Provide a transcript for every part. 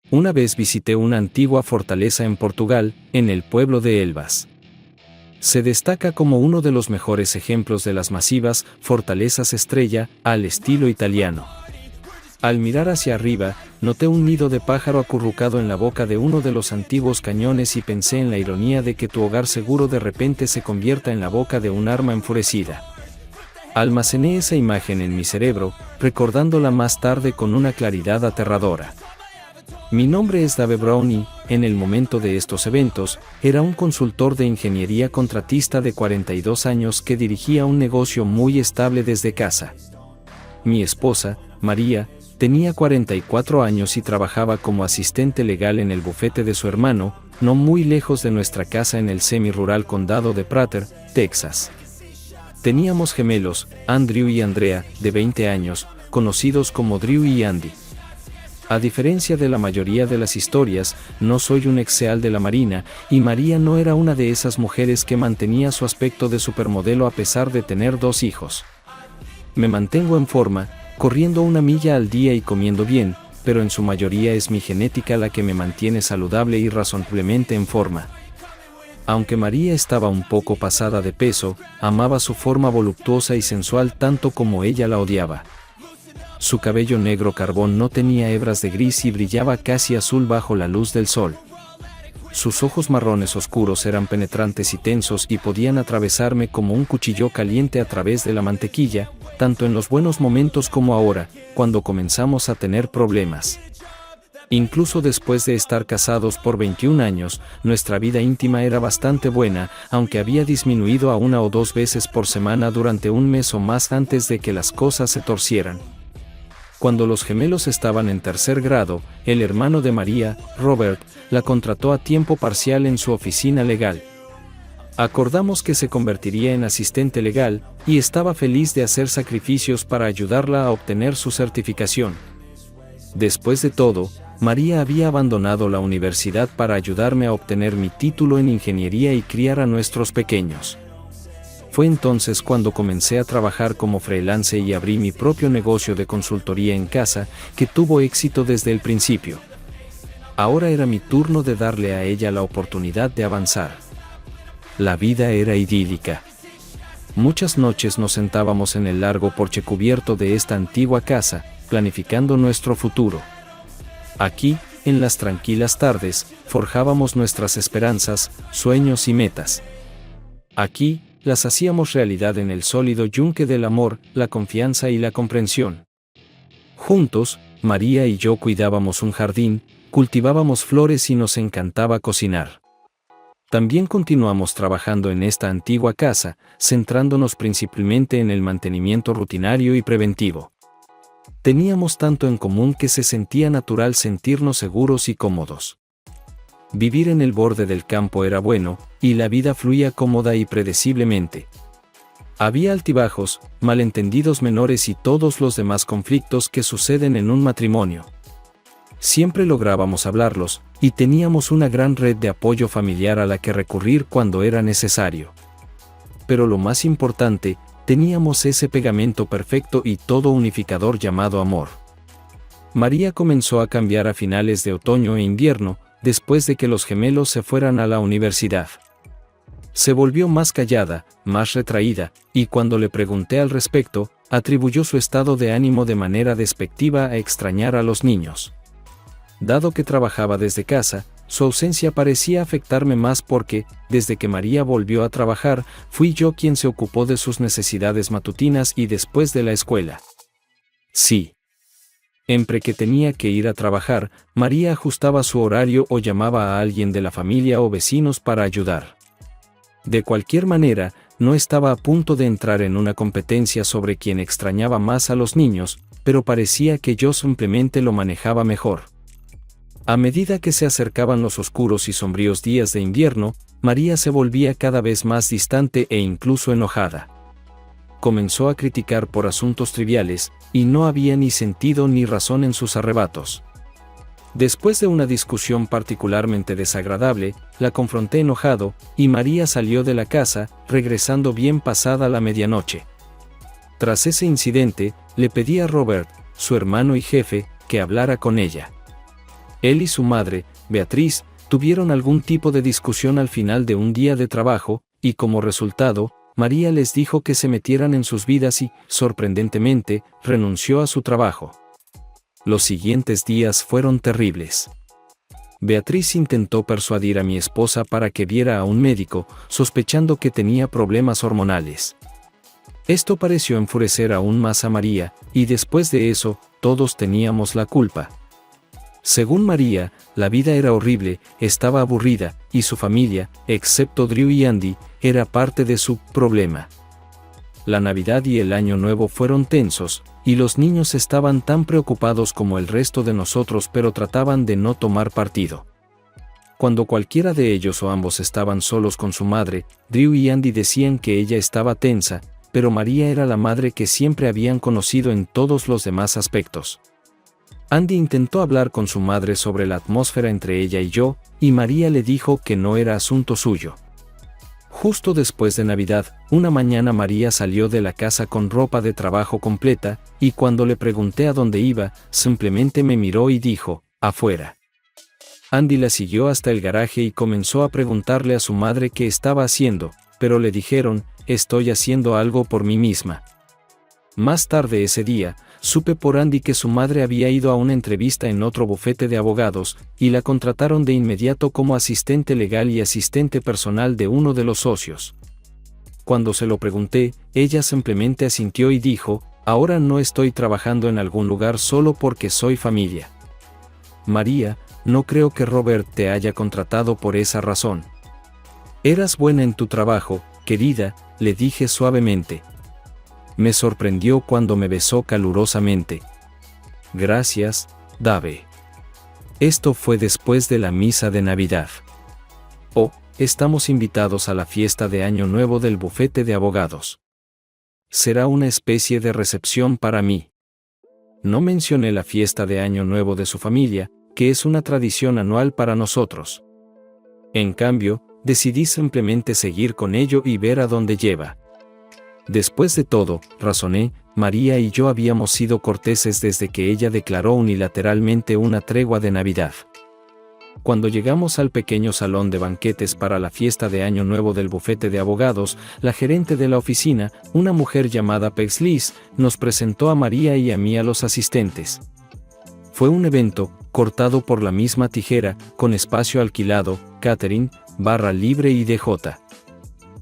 Una vez visité una antigua fortaleza en Portugal, en el pueblo de Elvas. Se destaca como uno de los mejores ejemplos de las masivas fortalezas estrella, al estilo italiano. Al mirar hacia arriba, noté un nido de pájaro acurrucado en la boca de uno de los antiguos cañones y pensé en la ironía de que tu hogar seguro de repente se convierta en la boca de un arma enfurecida. Almacené esa imagen en mi cerebro, recordándola más tarde con una claridad aterradora. Mi nombre es Dave Brown y, en el momento de estos eventos, era un consultor de ingeniería contratista de 42 años que dirigía un negocio muy estable desde casa. Mi esposa, María, tenía 44 años y trabajaba como asistente legal en el bufete de su hermano, no muy lejos de nuestra casa en el semi-rural condado de Prater, Texas. Teníamos gemelos, Andrew y Andrea, de 20 años, conocidos como Drew y Andy. A diferencia de la mayoría de las historias, no soy un ex-seal de la Marina, y María no era una de esas mujeres que mantenía su aspecto de supermodelo a pesar de tener 2 hijos. Me mantengo en forma, corriendo 1 milla al día y comiendo bien, pero en su mayoría es mi genética la que me mantiene saludable y razonablemente en forma. Aunque María estaba un poco pasada de peso, amaba su forma voluptuosa y sensual tanto como ella la odiaba. Su cabello negro carbón no tenía hebras de gris y brillaba casi azul bajo la luz del sol. Sus ojos marrones oscuros eran penetrantes y tensos y podían atravesarme como un cuchillo caliente a través de la mantequilla, tanto en los buenos momentos como ahora, cuando comenzamos a tener problemas. Incluso después de estar casados por 21 años, nuestra vida íntima era bastante buena, aunque había disminuido a 1 o 2 veces por semana durante un mes o más antes de que las cosas se torcieran. Cuando los gemelos estaban en 3er grado, el hermano de María, Robert, la contrató a tiempo parcial en su oficina legal. Acordamos que se convertiría en asistente legal, y estaba feliz de hacer sacrificios para ayudarla a obtener su certificación. Después de todo, María había abandonado la universidad para ayudarme a obtener mi título en ingeniería y criar a nuestros pequeños. Fue entonces cuando comencé a trabajar como freelance y abrí mi propio negocio de consultoría en casa, que tuvo éxito desde el principio. Ahora era mi turno de darle a ella la oportunidad de avanzar. La vida era idílica. Muchas noches nos sentábamos en el largo porche cubierto de esta antigua casa, planificando nuestro futuro. Aquí, en las tranquilas tardes, forjábamos nuestras esperanzas, sueños y metas. Aquí, las hacíamos realidad en el sólido yunque del amor, la confianza y la comprensión. Juntos, María y yo cuidábamos un jardín, cultivábamos flores y nos encantaba cocinar. También continuamos trabajando en esta antigua casa, centrándonos principalmente en el mantenimiento rutinario y preventivo. Teníamos tanto en común que se sentía natural sentirnos seguros y cómodos. Vivir en el borde del campo era bueno, y la vida fluía cómoda y predeciblemente. Había altibajos, malentendidos menores y todos los demás conflictos que suceden en un matrimonio. Siempre lográbamos hablarlos, y teníamos una gran red de apoyo familiar a la que recurrir cuando era necesario. Pero lo más importante, teníamos ese pegamento perfecto y todo unificador llamado amor. María comenzó a cambiar a finales de otoño e invierno, después de que los gemelos se fueran a la universidad. Se volvió más callada, más retraída, y cuando le pregunté al respecto, atribuyó su estado de ánimo de manera despectiva a extrañar a los niños. Dado que trabajaba desde casa, su ausencia parecía afectarme más porque, desde que María volvió a trabajar, fui yo quien se ocupó de sus necesidades matutinas y después de la escuela. Sí. Siempre que tenía que ir a trabajar, María ajustaba su horario o llamaba a alguien de la familia o vecinos para ayudar. De cualquier manera, no estaba a punto de entrar en una competencia sobre quién extrañaba más a los niños, pero parecía que yo simplemente lo manejaba mejor. A medida que se acercaban los oscuros y sombríos días de invierno, María se volvía cada vez más distante e incluso enojada. Comenzó a criticar por asuntos triviales, y no había ni sentido ni razón en sus arrebatos. Después de una discusión particularmente desagradable, la confronté enojado, y María salió de la casa, regresando bien pasada la medianoche. Tras ese incidente, le pedí a Robert, su hermano y jefe, que hablara con ella. Él y su madre, Beatriz, tuvieron algún tipo de discusión al final de un día de trabajo, y como resultado, María les dijo que se metieran en sus vidas y, sorprendentemente, renunció a su trabajo. Los siguientes días fueron terribles. Beatriz intentó persuadir a mi esposa para que viera a un médico, sospechando que tenía problemas hormonales. Esto pareció enfurecer aún más a María, y después de eso, todos teníamos la culpa. Según María, la vida era horrible, estaba aburrida, y su familia, excepto Drew y Andy, era parte de su problema. La Navidad y el Año Nuevo fueron tensos, y los niños estaban tan preocupados como el resto de nosotros, pero trataban de no tomar partido. Cuando cualquiera de ellos o ambos estaban solos con su madre, Drew y Andy decían que ella estaba tensa, pero María era la madre que siempre habían conocido en todos los demás aspectos. Andy intentó hablar con su madre sobre la atmósfera entre ella y yo, y María le dijo que no era asunto suyo. Justo después de Navidad, una mañana María salió de la casa con ropa de trabajo completa, y cuando le pregunté a dónde iba, simplemente me miró y dijo, afuera. Andy la siguió hasta el garaje y comenzó a preguntarle a su madre qué estaba haciendo, pero le dijeron, estoy haciendo algo por mí misma. Más tarde ese día, supe por Andy que su madre había ido a una entrevista en otro bufete de abogados, y la contrataron de inmediato como asistente legal y asistente personal de uno de los socios. Cuando se lo pregunté, ella simplemente asintió y dijo, ahora no estoy trabajando en algún lugar solo porque soy familia. María, no creo que Robert te haya contratado por esa razón. Eras buena en tu trabajo, querida, le dije suavemente. Me sorprendió cuando me besó calurosamente. Gracias, Dave. Esto fue después de la misa de Navidad. Oh, estamos invitados a la fiesta de Año Nuevo del bufete de abogados. Será una especie de recepción para mí. No mencioné la fiesta de Año Nuevo de su familia, que es una tradición anual para nosotros. En cambio, decidí simplemente seguir con ello y ver a dónde lleva. Después de todo, razoné, María y yo habíamos sido corteses desde que ella declaró unilateralmente una tregua de Navidad. Cuando llegamos al pequeño salón de banquetes para la fiesta de Año Nuevo del bufete de abogados, la gerente de la oficina, una mujer llamada Paisley, nos presentó a María y a mí a los asistentes. Fue un evento, cortado por la misma tijera, con espacio alquilado, catering, barra libre y DJ.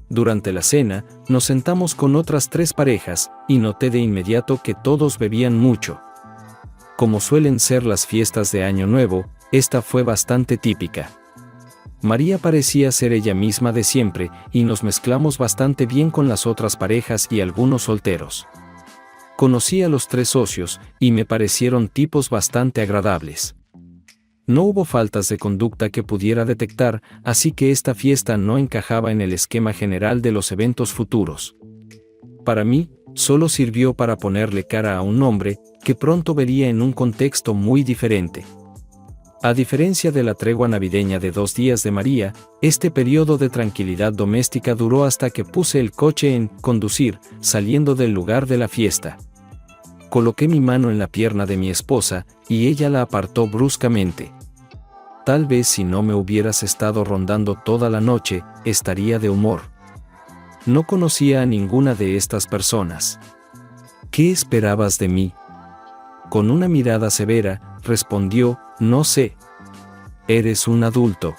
Durante la cena, nos sentamos con otras 3 parejas, y noté de inmediato que todos bebían mucho. Como suelen ser las fiestas de Año Nuevo, esta fue bastante típica. María parecía ser ella misma de siempre, y nos mezclamos bastante bien con las otras parejas y algunos solteros. Conocí a los 3 socios, y me parecieron tipos bastante agradables. No hubo faltas de conducta que pudiera detectar, así que esta fiesta no encajaba en el esquema general de los eventos futuros. Para mí, solo sirvió para ponerle cara a un hombre, que pronto vería en un contexto muy diferente. A diferencia de la tregua navideña de 2 días de María, este periodo de tranquilidad doméstica duró hasta que puse el coche en conducir, saliendo del lugar de la fiesta. Coloqué mi mano en la pierna de mi esposa, y ella la apartó bruscamente. Tal vez si no me hubieras estado rondando toda la noche, estaría de humor. No conocía a ninguna de estas personas. ¿Qué esperabas de mí? Con una mirada severa, respondió, no sé. Eres un adulto.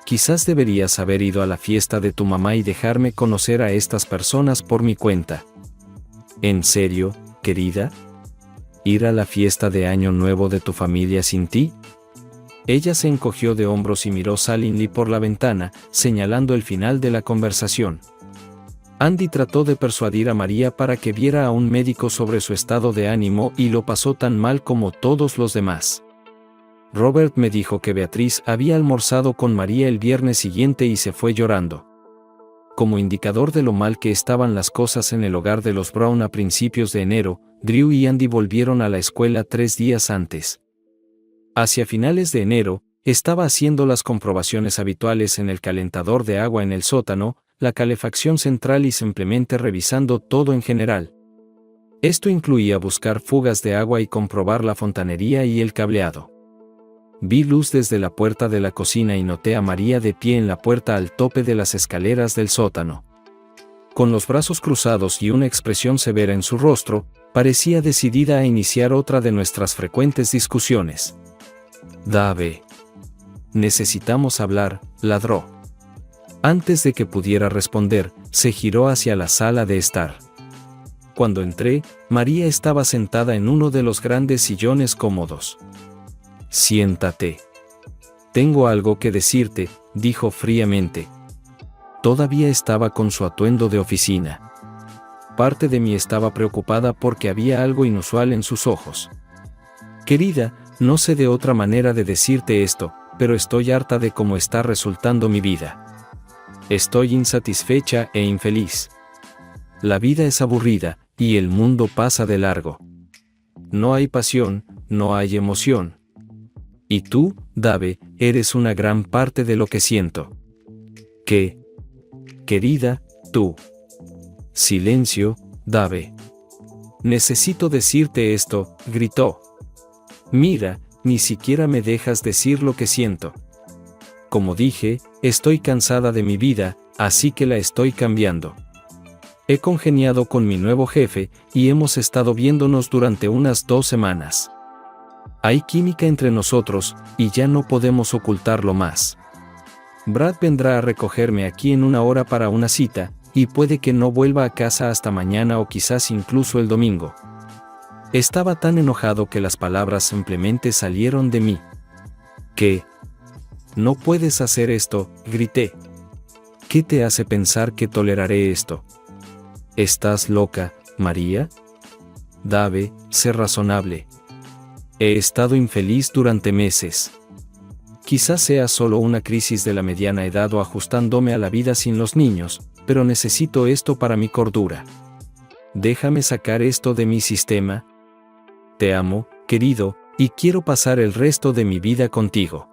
Quizás deberías haber ido a la fiesta de tu mamá y dejarme conocer a estas personas por mi cuenta. ¿En serio, querida? ¿Ir a la fiesta de Año Nuevo de tu familia sin ti? Ella se encogió de hombros y miró solemnemente por la ventana, señalando el final de la conversación. Andy trató de persuadir a María para que viera a un médico sobre su estado de ánimo y lo pasó tan mal como todos los demás. Robert me dijo que Beatriz había almorzado con María el viernes siguiente y se fue llorando. Como indicador de lo mal que estaban las cosas en el hogar de los Brown a principios de enero, Drew y Andy volvieron a la escuela 3 días antes. Hacia finales de enero, estaba haciendo las comprobaciones habituales en el calentador de agua en el sótano, la calefacción central y simplemente revisando todo en general. Esto incluía buscar fugas de agua y comprobar la fontanería y el cableado. Vi luz desde la puerta de la cocina y noté a María de pie en la puerta al tope de las escaleras del sótano. Con los brazos cruzados y una expresión severa en su rostro, parecía decidida a iniciar otra de nuestras frecuentes discusiones. Dave. Necesitamos hablar, ladró. Antes de que pudiera responder, se giró hacia la sala de estar. Cuando entré, María estaba sentada en uno de los grandes sillones cómodos. Siéntate. Tengo algo que decirte, dijo fríamente. Todavía estaba con su atuendo de oficina. Parte de mí estaba preocupada porque había algo inusual en sus ojos. Querida, no sé de otra manera de decirte esto, pero estoy harta de cómo está resultando mi vida. Estoy insatisfecha e infeliz. La vida es aburrida, y el mundo pasa de largo. No hay pasión, no hay emoción. Y tú, Dave, eres una gran parte de lo que siento. ¿Qué? Querida, tú. Silencio, Dave. Necesito decirte esto, gritó. Mira, ni siquiera me dejas decir lo que siento. Como dije, estoy cansada de mi vida, así que la estoy cambiando. He congeniado con mi nuevo jefe, y hemos estado viéndonos durante unas 2 semanas. Hay química entre nosotros, y ya no podemos ocultarlo más. Brad vendrá a recogerme aquí en 1 hora para una cita, y puede que no vuelva a casa hasta mañana o quizás incluso el domingo. Estaba tan enojado que las palabras simplemente salieron de mí. ¿Qué? No puedes hacer esto, grité. ¿Qué te hace pensar que toleraré esto? ¿Estás loca, María? Dave, sé razonable. He estado infeliz durante meses. Quizás sea solo una crisis de la mediana edad o ajustándome a la vida sin los niños, pero necesito esto para mi cordura. Déjame sacar esto de mi sistema. Te amo, querido, y quiero pasar el resto de mi vida contigo.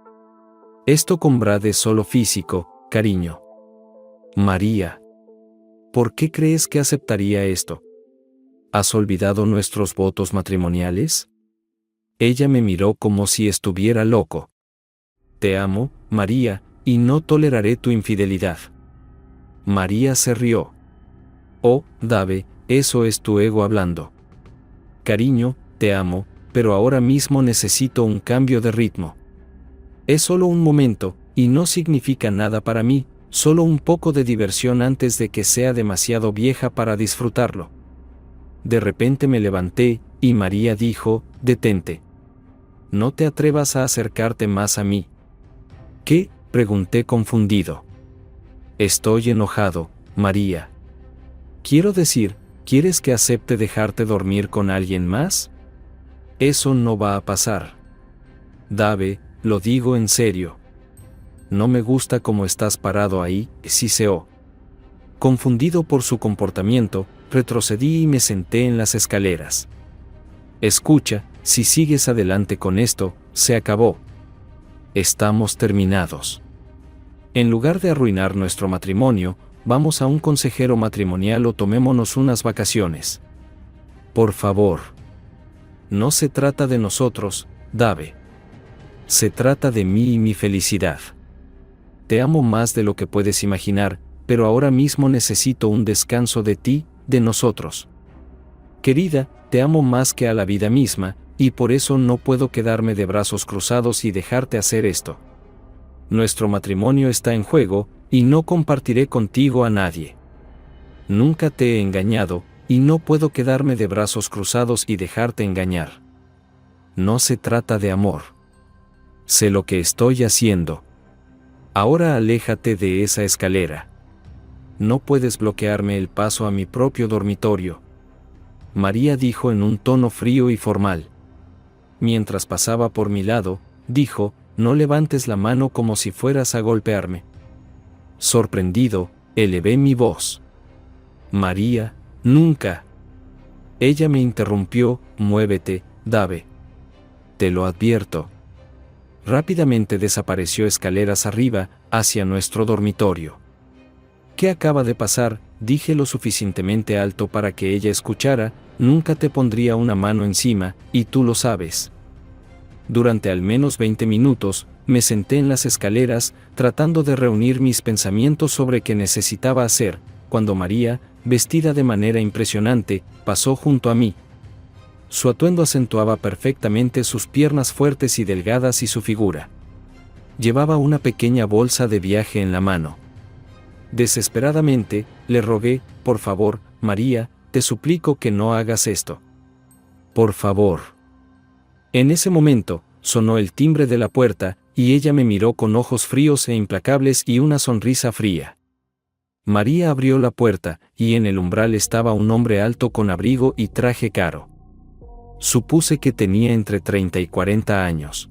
Esto con Brad es solo físico, cariño. María. ¿Por qué crees que aceptaría esto? ¿Has olvidado nuestros votos matrimoniales? Ella me miró como si estuviera loco. Te amo, María, y no toleraré tu infidelidad. María se rió. Oh, Dave, eso es tu ego hablando. Cariño, te amo, pero ahora mismo necesito un cambio de ritmo. Es solo un momento, y no significa nada para mí, solo un poco de diversión antes de que sea demasiado vieja para disfrutarlo. De repente me levanté, y María dijo, detente. No te atrevas a acercarte más a mí. ¿Qué? Pregunté confundido. Estoy enojado, María. Quiero decir, ¿quieres que acepte dejarte dormir con alguien más? Eso no va a pasar. Dave, lo digo en serio. No me gusta cómo estás parado ahí, siseó. Confundido por su comportamiento, retrocedí y me senté en las escaleras. Escucha, si sigues adelante con esto, se acabó. Estamos terminados. En lugar de arruinar nuestro matrimonio, vamos a un consejero matrimonial o tomémonos unas vacaciones. Por favor. No se trata de nosotros, Dave. Se trata de mí y mi felicidad. Te amo más de lo que puedes imaginar, pero ahora mismo necesito un descanso de ti, de nosotros. Querida, te amo más que a la vida misma, y por eso no puedo quedarme de brazos cruzados y dejarte hacer esto. Nuestro matrimonio está en juego, y no compartiré contigo a nadie. Nunca te he engañado, y no puedo quedarme de brazos cruzados y dejarte engañar. No se trata de amor. Sé lo que estoy haciendo. Ahora aléjate de esa escalera. No puedes bloquearme el paso a mi propio dormitorio. María dijo en un tono frío y formal. Mientras pasaba por mi lado, dijo, no levantes la mano como si fueras a golpearme. Sorprendido, elevé mi voz. María, nunca. Ella me interrumpió, muévete, Dave. Te lo advierto. Rápidamente desapareció escaleras arriba, hacia nuestro dormitorio. ¿Qué acaba de pasar? Dije lo suficientemente alto para que ella escuchara, nunca te pondría una mano encima, y tú lo sabes. Durante al menos 20 minutos, me senté en las escaleras, tratando de reunir mis pensamientos sobre qué necesitaba hacer, cuando María, vestida de manera impresionante, pasó junto a mí. Su atuendo acentuaba perfectamente sus piernas fuertes y delgadas y su figura. Llevaba una pequeña bolsa de viaje en la mano. Desesperadamente, le rogué, por favor, María, te suplico que no hagas esto. Por favor. En ese momento, sonó el timbre de la puerta, y ella me miró con ojos fríos e implacables y una sonrisa fría. María abrió la puerta, y en el umbral estaba un hombre alto con abrigo y traje caro. Supuse que tenía entre 30 y 40 años.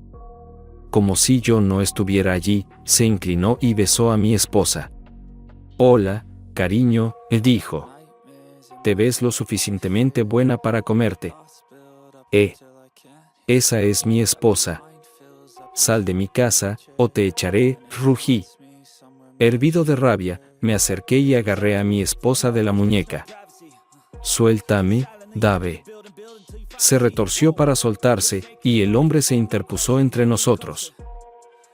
Como si yo no estuviera allí, se inclinó y besó a mi esposa. Hola, cariño, dijo. Te ves lo suficientemente buena para comerte. Esa es mi esposa. Sal de mi casa, o te echaré, rugí. Hervido de rabia, me acerqué y agarré a mi esposa de la muñeca. Suéltame, Dave. Se retorció para soltarse, y el hombre se interpuso entre nosotros.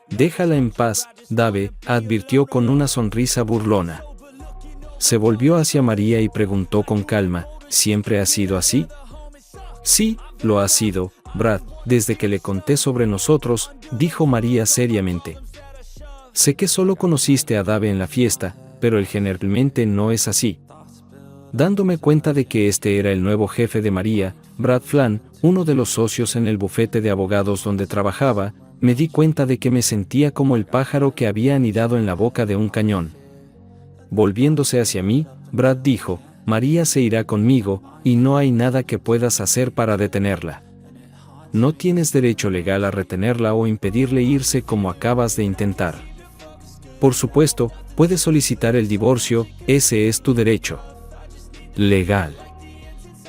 Déjala en paz, Dave, advirtió con una sonrisa burlona. Se volvió hacia María y preguntó con calma, ¿siempre ha sido así? Sí, lo ha sido, Brad, desde que le conté sobre nosotros, dijo María seriamente. Sé que solo conociste a Dave en la fiesta, pero él generalmente no es así. Dándome cuenta de que este era el nuevo jefe de María, Brad Flan, uno de los socios en el bufete de abogados donde trabajaba, me di cuenta de que me sentía como el pájaro que había anidado en la boca de un cañón. Volviéndose hacia mí, Brad dijo, María se irá conmigo, y no hay nada que puedas hacer para detenerla. No tienes derecho legal a retenerla o impedirle irse como acabas de intentar. Por supuesto, puedes solicitar el divorcio, ese es tu derecho legal.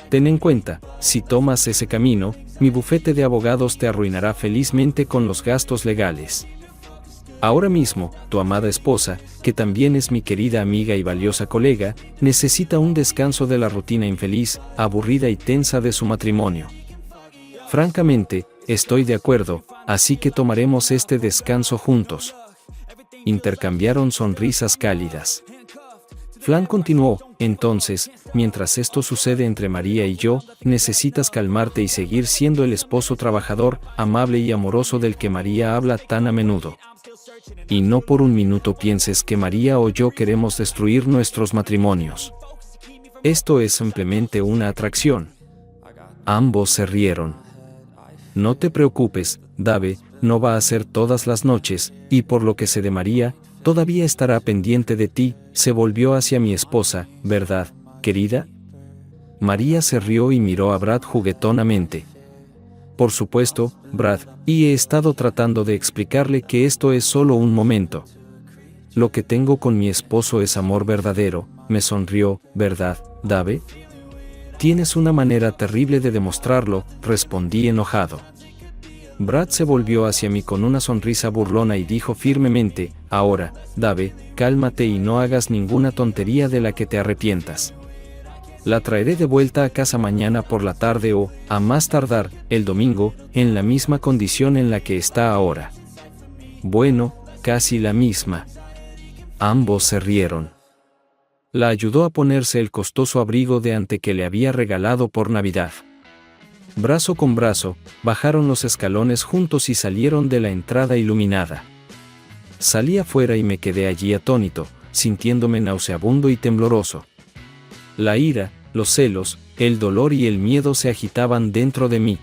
Ten en cuenta, si tomas ese camino, mi bufete de abogados te arruinará felizmente con los gastos legales. Ahora mismo, tu amada esposa, que también es mi querida amiga y valiosa colega, necesita un descanso de la rutina infeliz, aburrida y tensa de su matrimonio. Francamente, estoy de acuerdo, así que tomaremos este descanso juntos. Intercambiaron sonrisas cálidas. Flan continuó, entonces, mientras esto sucede entre María y yo, necesitas calmarte y seguir siendo el esposo trabajador, amable y amoroso del que María habla tan a menudo. Y no por un minuto pienses que María o yo queremos destruir nuestros matrimonios. Esto es simplemente una atracción. Ambos se rieron. No te preocupes, Dave, no va a ser todas las noches, y por lo que sé de María, todavía estará pendiente de ti, se volvió hacia mi esposa, ¿verdad, querida? María se rió y miró a Brad juguetonamente. Por supuesto, Brad, y he estado tratando de explicarle que esto es solo un momento. Lo que tengo con mi esposo es amor verdadero, me sonrió, ¿verdad, Dave? Tienes una manera terrible de demostrarlo, respondí enojado. Brad se volvió hacia mí con una sonrisa burlona y dijo firmemente, ahora, Dave, cálmate y no hagas ninguna tontería de la que te arrepientas. La traeré de vuelta a casa mañana por la tarde o, a más tardar, el domingo, en la misma condición en la que está ahora. Bueno, casi la misma. Ambos se rieron. La ayudó a ponerse el costoso abrigo de ante que le había regalado por Navidad. Brazo con brazo, bajaron los escalones juntos y salieron de la entrada iluminada. Salí afuera y me quedé allí atónito, sintiéndome nauseabundo y tembloroso. La ira, los celos, el dolor y el miedo se agitaban dentro de mí.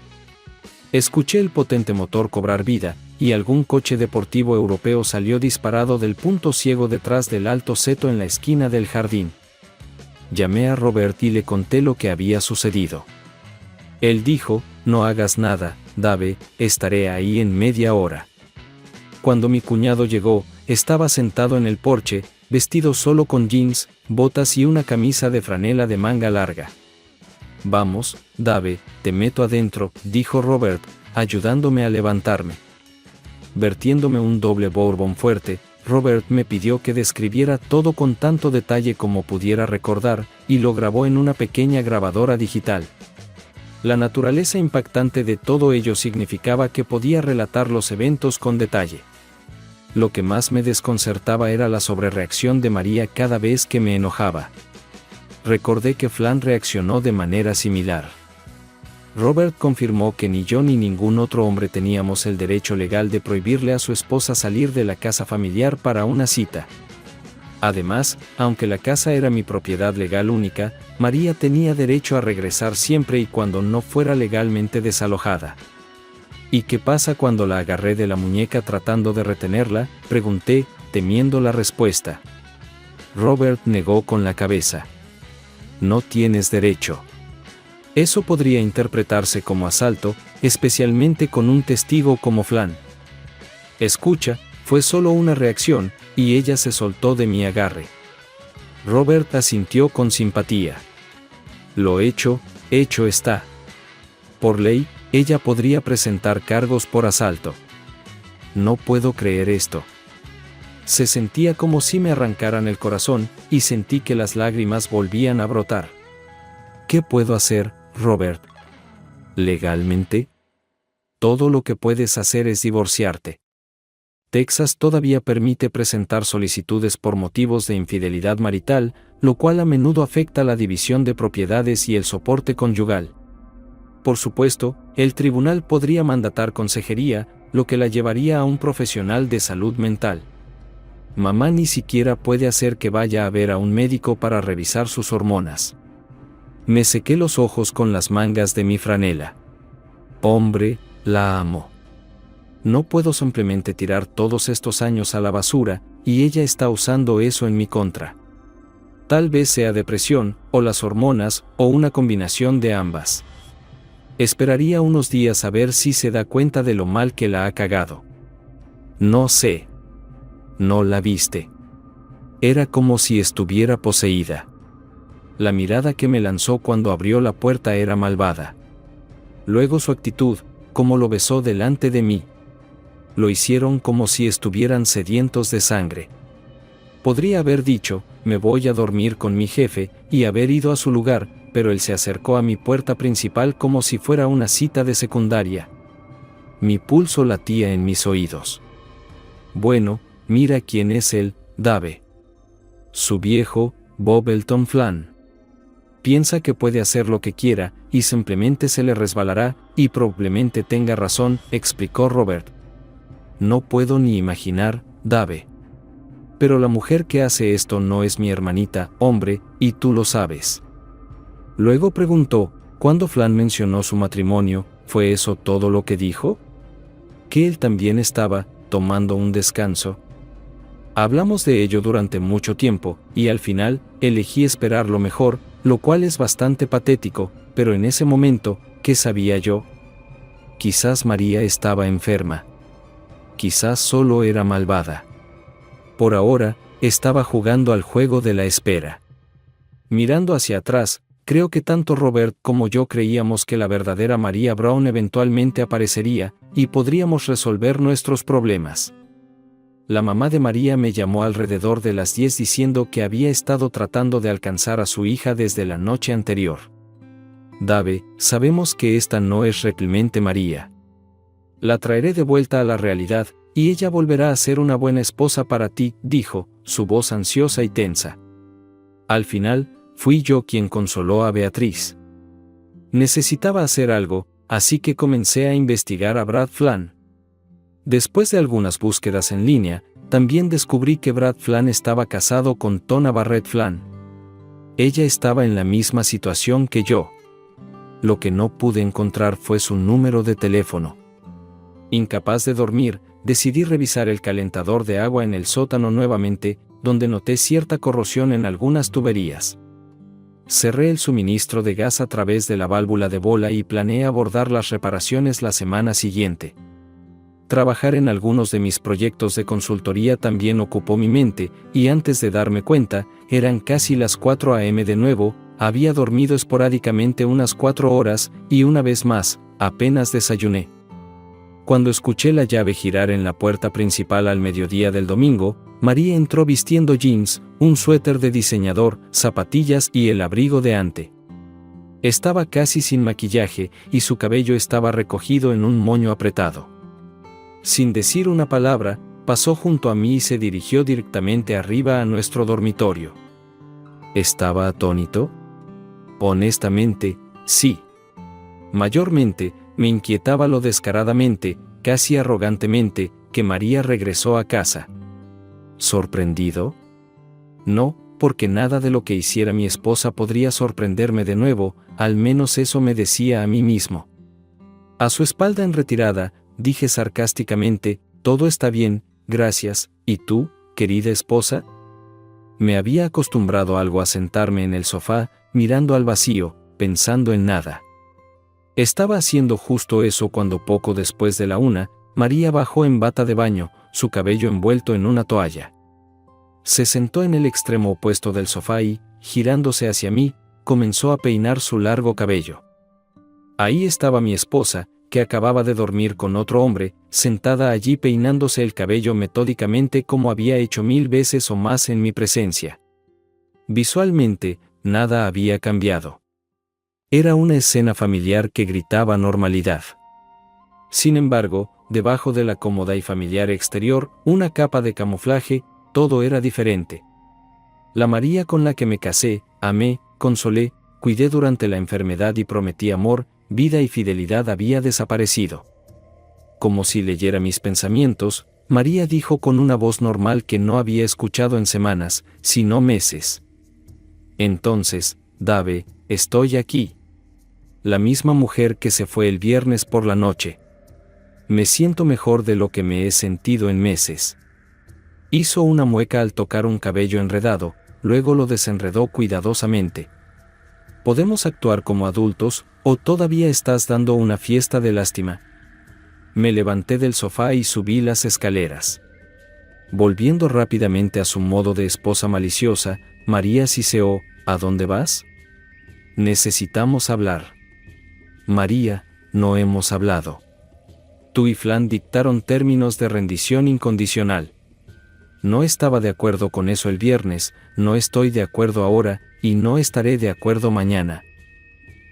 Escuché el potente motor cobrar vida, y algún coche deportivo europeo salió disparado del punto ciego detrás del alto seto en la esquina del jardín. Llamé a Robert y le conté lo que había sucedido. Él dijo, no hagas nada, Dave, estaré ahí en media hora. Cuando mi cuñado llegó, estaba sentado en el porche, vestido solo con jeans, botas y una camisa de franela de manga larga. Vamos, Dave, te meto adentro, dijo Robert, ayudándome a levantarme. Vertiéndome un doble bourbon fuerte, Robert me pidió que describiera todo con tanto detalle como pudiera recordar, y lo grabó en una pequeña grabadora digital. La naturaleza impactante de todo ello significaba que podía relatar los eventos con detalle. Lo que más me desconcertaba era la sobrereacción de María cada vez que me enojaba. Recordé que Flan reaccionó de manera similar. Robert confirmó que ni yo ni ningún otro hombre teníamos el derecho legal de prohibirle a su esposa salir de la casa familiar para una cita. Además, aunque la casa era mi propiedad legal única, María tenía derecho a regresar siempre y cuando no fuera legalmente desalojada. ¿Y qué pasa cuando la agarré de la muñeca tratando de retenerla?, pregunté, temiendo la respuesta. Robert negó con la cabeza. No tienes derecho. Eso podría interpretarse como asalto, especialmente con un testigo como Flan. Escucha, fue solo una reacción, y ella se soltó de mi agarre. Robert asintió con simpatía. Lo hecho está. Por ley, ella podría presentar cargos por asalto. No puedo creer esto. Se sentía como si me arrancaran el corazón, y sentí que las lágrimas volvían a brotar. ¿Qué puedo hacer, Robert? ¿Legalmente? Todo lo que puedes hacer es divorciarte. Texas todavía permite presentar solicitudes por motivos de infidelidad marital, lo cual a menudo afecta la división de propiedades y el soporte conyugal. Por supuesto, el tribunal podría mandatar consejería, lo que la llevaría a un profesional de salud mental. Mamá ni siquiera puede hacer que vaya a ver a un médico para revisar sus hormonas. Me sequé los ojos con las mangas de mi franela. Hombre, la amo. No puedo simplemente tirar todos estos años a la basura, y ella está usando eso en mi contra. Tal vez sea depresión, o las hormonas, o una combinación de ambas. Esperaría unos días a ver si se da cuenta de lo mal que la ha cagado. No sé. No la viste. Era como si estuviera poseída. La mirada que me lanzó cuando abrió la puerta era malvada. Luego su actitud, como lo besó delante de mí. Lo hicieron como si estuvieran sedientos de sangre. Podría haber dicho, me voy a dormir con mi jefe, y haber ido a su lugar, pero él se acercó a mi puerta principal como si fuera una cita de secundaria. Mi pulso latía en mis oídos. Bueno, mira quién es él, Dave. Su viejo, Bob Elton Flan. Piensa que puede hacer lo que quiera, y simplemente se le resbalará, y probablemente tenga razón, explicó Robert. No puedo ni imaginar, Dave. Pero la mujer que hace esto no es mi hermanita, hombre, y tú lo sabes. Luego preguntó, cuando Flan mencionó su matrimonio, ¿fue eso todo lo que dijo? ¿Que él también estaba tomando un descanso? Hablamos de ello durante mucho tiempo, y al final, elegí esperar lo mejor, lo cual es bastante patético, pero en ese momento, ¿qué sabía yo? Quizás María estaba enferma. Quizás solo era malvada. Por ahora, estaba jugando al juego de la espera. Mirando hacia atrás, creo que tanto Robert como yo creíamos que la verdadera María Brown eventualmente aparecería, y podríamos resolver nuestros problemas. La mamá de María me llamó alrededor de las 10 diciendo que había estado tratando de alcanzar a su hija desde la noche anterior. Dave, sabemos que esta no es realmente María. La traeré de vuelta a la realidad, y ella volverá a ser una buena esposa para ti, dijo, su voz ansiosa y tensa. Al final, fui yo quien consoló a Beatriz. Necesitaba hacer algo, así que comencé a investigar a Brad Flan. Después de algunas búsquedas en línea, también descubrí que Brad Flan estaba casado con Tona Barrett Flan. Ella estaba en la misma situación que yo. Lo que no pude encontrar fue su número de teléfono. Incapaz de dormir, decidí revisar el calentador de agua en el sótano nuevamente, donde noté cierta corrosión en algunas tuberías. Cerré el suministro de gas a través de la válvula de bola y planeé abordar las reparaciones la semana siguiente. Trabajar en algunos de mis proyectos de consultoría también ocupó mi mente, y antes de darme cuenta, eran casi las 4 a.m. de nuevo. Había dormido esporádicamente unas 4 horas, y una vez más, apenas desayuné. Cuando escuché la llave girar en la puerta principal al mediodía del domingo, María entró vistiendo jeans, un suéter de diseñador, zapatillas y el abrigo de ante. Estaba casi sin maquillaje y su cabello estaba recogido en un moño apretado. Sin decir una palabra, pasó junto a mí y se dirigió directamente arriba a nuestro dormitorio. ¿Estaba atónito? Honestamente, sí. Mayormente, me inquietaba lo descaradamente, casi arrogantemente, que María regresó a casa. ¿Sorprendido? No, porque nada de lo que hiciera mi esposa podría sorprenderme de nuevo, al menos eso me decía a mí mismo. A su espalda en retirada, dije sarcásticamente, todo está bien, gracias, ¿y tú, querida esposa? Me había acostumbrado algo a sentarme en el sofá, mirando al vacío, pensando en nada. Estaba haciendo justo eso cuando poco después de la 1, María bajó en bata de baño, su cabello envuelto en una toalla. Se sentó en el extremo opuesto del sofá y, girándose hacia mí, comenzó a peinar su largo cabello. Ahí estaba mi esposa, que acababa de dormir con otro hombre, sentada allí peinándose el cabello metódicamente como había hecho 1000 veces o más en mi presencia. Visualmente, nada había cambiado. Era una escena familiar que gritaba normalidad. Sin embargo, debajo de la cómoda y familiar exterior, una capa de camuflaje, todo era diferente. La María con la que me casé, amé, consolé, cuidé durante la enfermedad y prometí amor, vida y fidelidad había desaparecido. Como si leyera mis pensamientos, María dijo con una voz normal que no había escuchado en semanas, sino meses. Entonces, Dave, estoy aquí. La misma mujer que se fue el viernes por la noche. Me siento mejor de lo que me he sentido en meses. Hizo una mueca al tocar un cabello enredado, luego lo desenredó cuidadosamente. ¿Podemos actuar como adultos, o todavía estás dando una fiesta de lástima? Me levanté del sofá y subí las escaleras. Volviendo rápidamente a su modo de esposa maliciosa, María siseó, ¿a dónde vas? Necesitamos hablar. María, no hemos hablado. Tú y Flan dictaron términos de rendición incondicional. No estaba de acuerdo con eso el viernes, no estoy de acuerdo ahora, y no estaré de acuerdo mañana.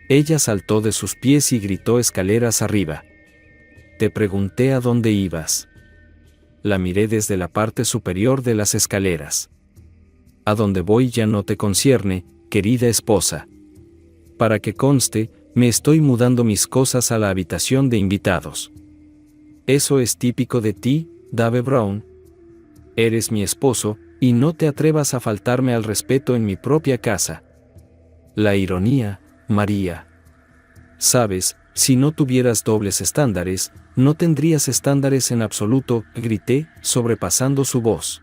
Ella saltó de sus pies y gritó escaleras arriba. Te pregunté a dónde ibas. La miré desde la parte superior de las escaleras. A dónde voy ya no te concierne, querida esposa. Para que conste, me estoy mudando mis cosas a la habitación de invitados. Eso es típico de ti, Dave Brown. Eres mi esposo, y no te atrevas a faltarme al respeto en mi propia casa. La ironía, María. Sabes, si no tuvieras dobles estándares, no tendrías estándares en absoluto, grité, sobrepasando su voz.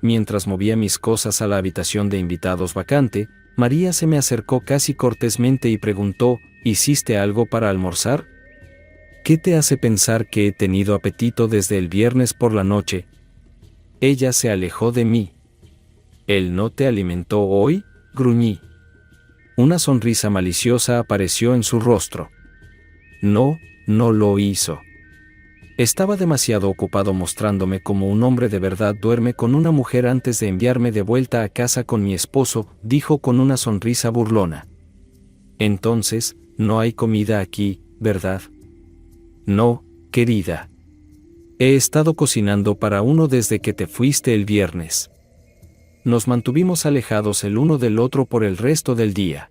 Mientras movía mis cosas a la habitación de invitados vacante, María se me acercó casi cortésmente y preguntó, ¿hiciste algo para almorzar? ¿Qué te hace pensar que he tenido apetito desde el viernes por la noche? Ella se alejó de mí. ¿Él no te alimentó hoy? Gruñí. Una sonrisa maliciosa apareció en su rostro. No, no lo hizo. Estaba demasiado ocupado mostrándome como un hombre de verdad duerme con una mujer antes de enviarme de vuelta a casa con mi esposo, dijo con una sonrisa burlona. Entonces, no hay comida aquí, ¿verdad? No, querida. He estado cocinando para uno desde que te fuiste el viernes. Nos mantuvimos alejados el uno del otro por el resto del día.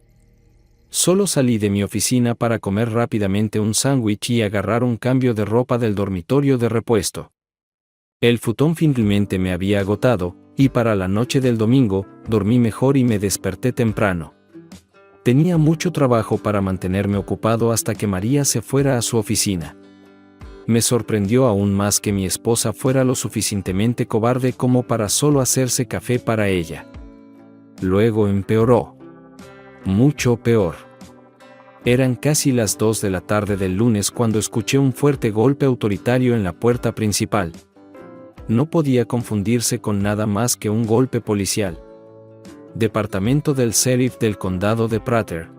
Solo salí de mi oficina para comer rápidamente un sándwich y agarrar un cambio de ropa del dormitorio de repuesto. El futón finalmente me había agotado, y para la noche del domingo, dormí mejor y me desperté temprano. Tenía mucho trabajo para mantenerme ocupado hasta que María se fuera a su oficina. Me sorprendió aún más que mi esposa fuera lo suficientemente cobarde como para solo hacerse café para ella. Luego empeoró. Mucho peor. Eran casi las 2 de la tarde del lunes cuando escuché un fuerte golpe autoritario en la puerta principal. No podía confundirse con nada más que un golpe policial. Departamento del sheriff del condado de Prater.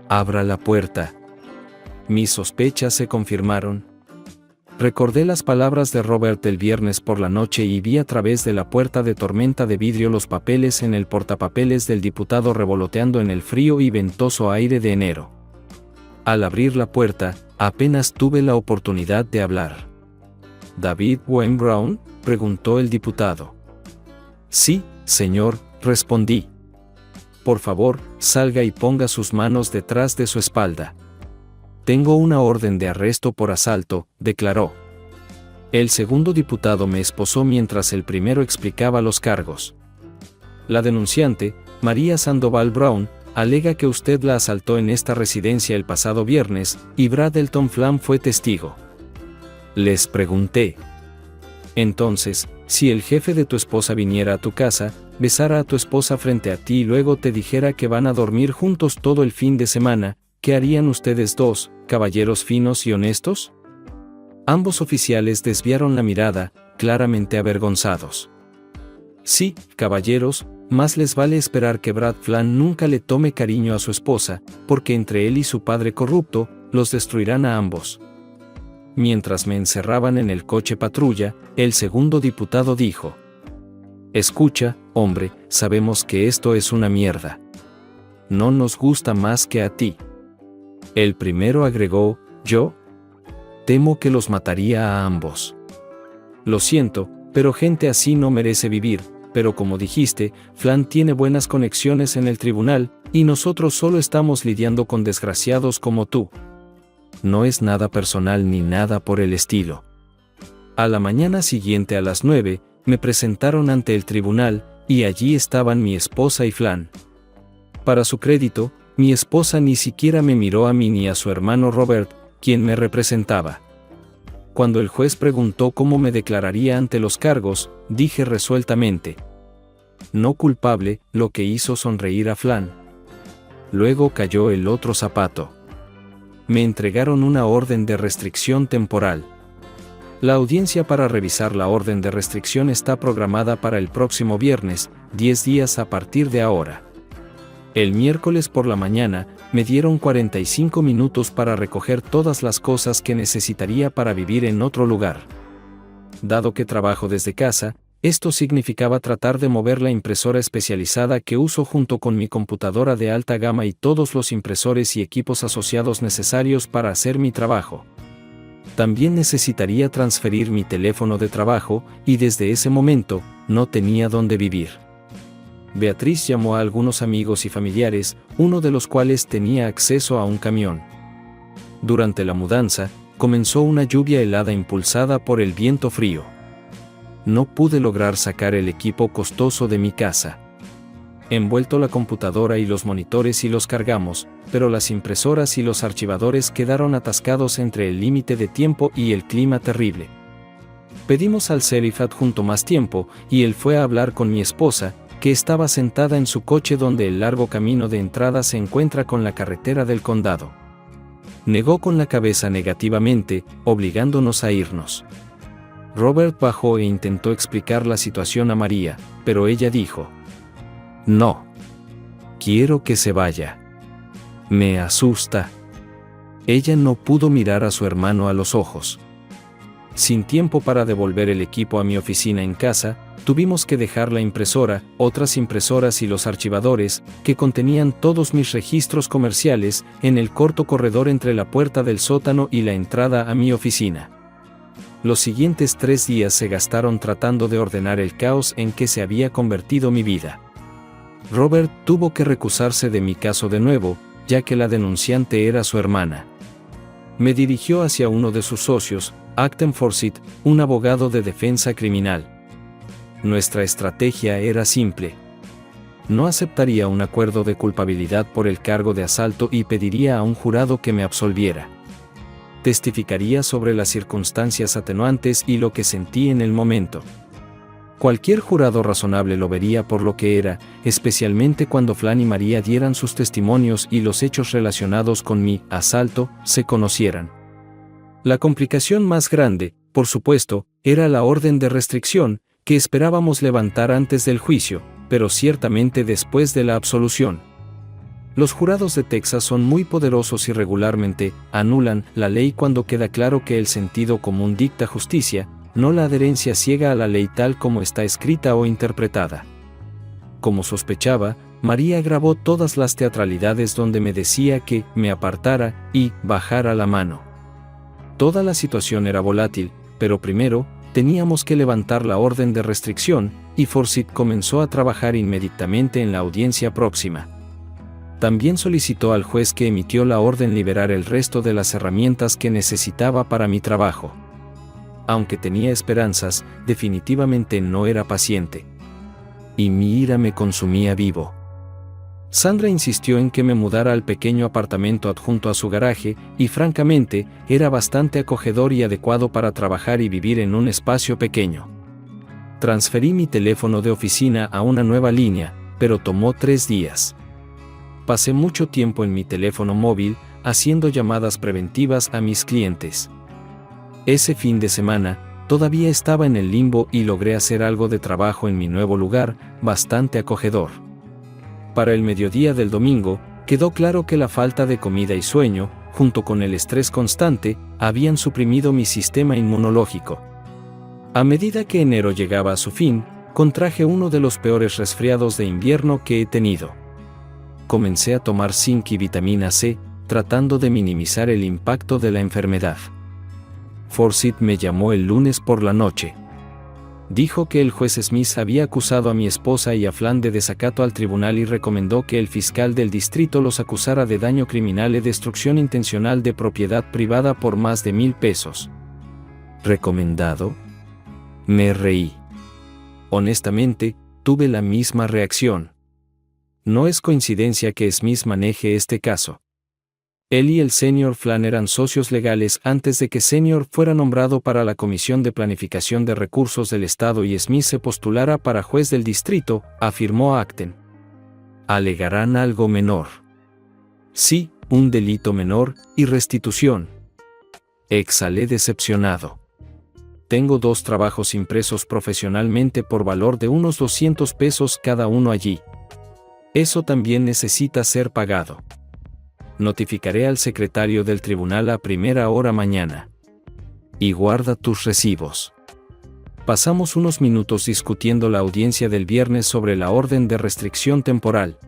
Abra la puerta. Mis sospechas se confirmaron. Recordé las palabras de Robert el viernes por la noche y vi a través de la puerta de tormenta de vidrio los papeles en el portapapeles del diputado revoloteando en el frío y ventoso aire de enero. Al abrir la puerta, apenas tuve la oportunidad de hablar. ¿David Wayne Brown?, preguntó el diputado. Sí, señor, respondí. Por favor, salga y ponga sus manos detrás de su espalda. Tengo una orden de arresto por asalto, declaró. El segundo diputado me esposó mientras el primero explicaba los cargos. La denunciante, María Sandoval Brown, alega que usted la asaltó en esta residencia el pasado viernes, y Brad Elton Flam fue testigo. Les pregunté. Entonces, si el jefe de tu esposa viniera a tu casa, besara a tu esposa frente a ti y luego te dijera que van a dormir juntos todo el fin de semana, ¿qué harían ustedes dos, caballeros finos y honestos? Ambos oficiales desviaron la mirada, claramente avergonzados. Sí, caballeros, más les vale esperar que Brad Flam nunca le tome cariño a su esposa, porque entre él y su padre corrupto, los destruirán a ambos. Mientras me encerraban en el coche patrulla, el segundo diputado dijo: Escucha, hombre, sabemos que esto es una mierda. No nos gusta más que a ti. El primero agregó: yo temo que los mataría a ambos. Lo siento, pero gente así no merece vivir, pero como dijiste, Flam tiene buenas conexiones en el tribunal, y nosotros solo estamos lidiando con desgraciados como tú. No es nada personal ni nada por el estilo. A la mañana siguiente a las 9, me presentaron ante el tribunal, y allí estaban mi esposa y Flam. Para su crédito, mi esposa ni siquiera me miró a mí ni a su hermano Robert, quien me representaba. Cuando el juez preguntó cómo me declararía ante los cargos, dije resueltamente: no culpable, lo que hizo sonreír a Flam. Luego cayó el otro zapato. Me entregaron una orden de restricción temporal. La audiencia para revisar la orden de restricción está programada para el próximo viernes, 10 días a partir de ahora. El miércoles por la mañana, me dieron 45 minutos para recoger todas las cosas que necesitaría para vivir en otro lugar. Dado que trabajo desde casa, esto significaba tratar de mover la impresora especializada que uso junto con mi computadora de alta gama y todos los impresores y equipos asociados necesarios para hacer mi trabajo. También necesitaría transferir mi teléfono de trabajo, y desde ese momento, no tenía dónde vivir. Beatriz llamó a algunos amigos y familiares, uno de los cuales tenía acceso a un camión. Durante la mudanza, comenzó una lluvia helada impulsada por el viento frío. No pude lograr sacar el equipo costoso de mi casa. Envuelto la computadora y los monitores y los cargamos, pero las impresoras y los archivadores quedaron atascados entre el límite de tiempo y el clima terrible. Pedimos al sheriff adjunto más tiempo, y él fue a hablar con mi esposa, que estaba sentada en su coche donde el largo camino de entrada se encuentra con la carretera del condado. Negó con la cabeza negativamente, obligándonos a irnos. Robert bajó e intentó explicar la situación a María, pero ella dijo: no. Quiero que se vaya. Me asusta. Ella no pudo mirar a su hermano a los ojos. Sin tiempo para devolver el equipo a mi oficina en casa, tuvimos que dejar la impresora, otras impresoras y los archivadores, que contenían todos mis registros comerciales, en el corto corredor entre la puerta del sótano y la entrada a mi oficina. Los siguientes 3 días se gastaron tratando de ordenar el caos en que se había convertido mi vida. Robert tuvo que recusarse de mi caso de nuevo, ya que la denunciante era su hermana. Me dirigió hacia uno de sus socios, Acton Forsyth, un abogado de defensa criminal. Nuestra estrategia era simple. No aceptaría un acuerdo de culpabilidad por el cargo de asalto y pediría a un jurado que me absolviera. Testificaría sobre las circunstancias atenuantes y lo que sentí en el momento. Cualquier jurado razonable lo vería por lo que era, especialmente cuando Flam y María dieran sus testimonios y los hechos relacionados con mi asalto se conocieran. La complicación más grande, por supuesto, era la orden de restricción, que esperábamos levantar antes del juicio, pero ciertamente después de la absolución. Los jurados de Texas son muy poderosos y regularmente anulan la ley cuando queda claro que el sentido común dicta justicia, no la adherencia ciega a la ley tal como está escrita o interpretada. Como sospechaba, María grabó todas las teatralidades donde me decía que me apartara y bajara la mano. Toda la situación era volátil, pero primero, teníamos que levantar la orden de restricción, y Forsyth comenzó a trabajar inmediatamente en la audiencia próxima. También solicitó al juez que emitió la orden liberar el resto de las herramientas que necesitaba para mi trabajo. Aunque tenía esperanzas, definitivamente no era paciente. Y mi ira me consumía vivo. Sandra insistió en que me mudara al pequeño apartamento adjunto a su garaje, y francamente, era bastante acogedor y adecuado para trabajar y vivir en un espacio pequeño. Transferí mi teléfono de oficina a una nueva línea, pero tomó 3 días. Pasé mucho tiempo en mi teléfono móvil, haciendo llamadas preventivas a mis clientes. Ese fin de semana, todavía estaba en el limbo y logré hacer algo de trabajo en mi nuevo lugar, bastante acogedor. Para el mediodía del domingo, quedó claro que la falta de comida y sueño, junto con el estrés constante, habían suprimido mi sistema inmunológico. A medida que enero llegaba a su fin, contraje uno de los peores resfriados de invierno que he tenido. Comencé a tomar zinc y vitamina C, tratando de minimizar el impacto de la enfermedad. Forsyth me llamó el lunes por la noche. Dijo que el juez Smith había acusado a mi esposa y a Flan de desacato al tribunal y recomendó que el fiscal del distrito los acusara de daño criminal y destrucción intencional de propiedad privada por más de $1,000. ¿Recomendado? Me reí. Honestamente, tuve la misma reacción. No es coincidencia que Smith maneje este caso. Él y el señor Flan eran socios legales antes de que Senior fuera nombrado para la Comisión de Planificación de Recursos del Estado y Smith se postulara para juez del distrito, afirmó Acton. ¿Alegarán algo menor? Sí, un delito menor, y restitución. Exhalé decepcionado. Tengo 2 trabajos impresos profesionalmente por valor de unos $200 cada uno allí. Eso también necesita ser pagado. Notificaré al secretario del tribunal a primera hora mañana. Y guarda tus recibos. Pasamos unos minutos discutiendo la audiencia del viernes sobre la orden de restricción temporal.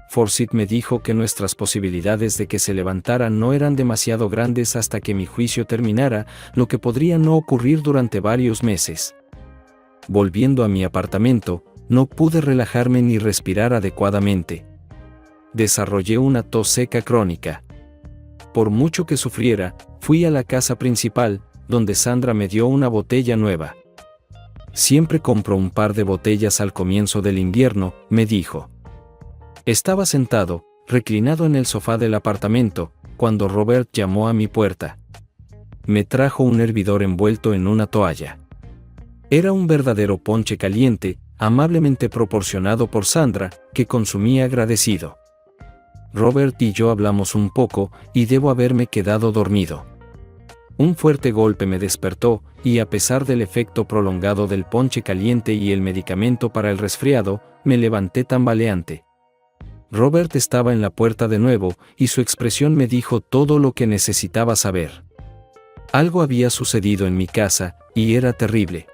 Forsyth me dijo que nuestras posibilidades de que se levantara no eran demasiado grandes hasta que mi juicio terminara, lo que podría no ocurrir durante varios meses. Volviendo a mi apartamento, no pude relajarme ni respirar adecuadamente. Desarrollé una tos seca crónica. Por mucho que sufriera, fui a la casa principal, donde Sandra me dio una botella nueva. Siempre compro un par de botellas al comienzo del invierno, me dijo. Estaba sentado, reclinado en el sofá del apartamento, cuando Robert llamó a mi puerta. Me trajo un hervidor envuelto en una toalla. Era un verdadero ponche caliente, amablemente proporcionado por Sandra, que consumí agradecido. Robert y yo hablamos un poco, y debo haberme quedado dormido. Un fuerte golpe me despertó, y a pesar del efecto prolongado del ponche caliente y el medicamento para el resfriado, me levanté tambaleante. Robert estaba en la puerta de nuevo, y su expresión me dijo todo lo que necesitaba saber. Algo había sucedido en mi casa, y era terrible.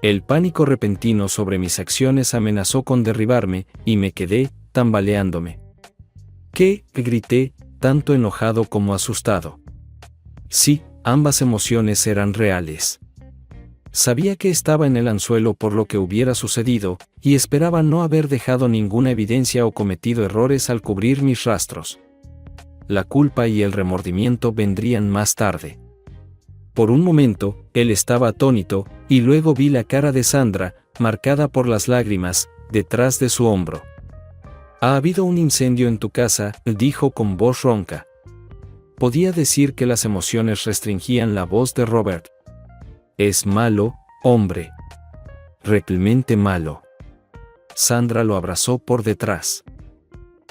El pánico repentino sobre mis acciones amenazó con derribarme, y me quedé, tambaleándome. ¿Qué? Grité, tanto enojado como asustado. Sí, ambas emociones eran reales. Sabía que estaba en el anzuelo por lo que hubiera sucedido, y esperaba no haber dejado ninguna evidencia o cometido errores al cubrir mis rastros. La culpa y el remordimiento vendrían más tarde. Por un momento, él estaba atónito, y luego vi la cara de Sandra, marcada por las lágrimas, detrás de su hombro. «Ha habido un incendio en tu casa», dijo con voz ronca. Podía decir que las emociones restringían la voz de Robert. «Es malo, hombre. Realmente malo». Sandra lo abrazó por detrás.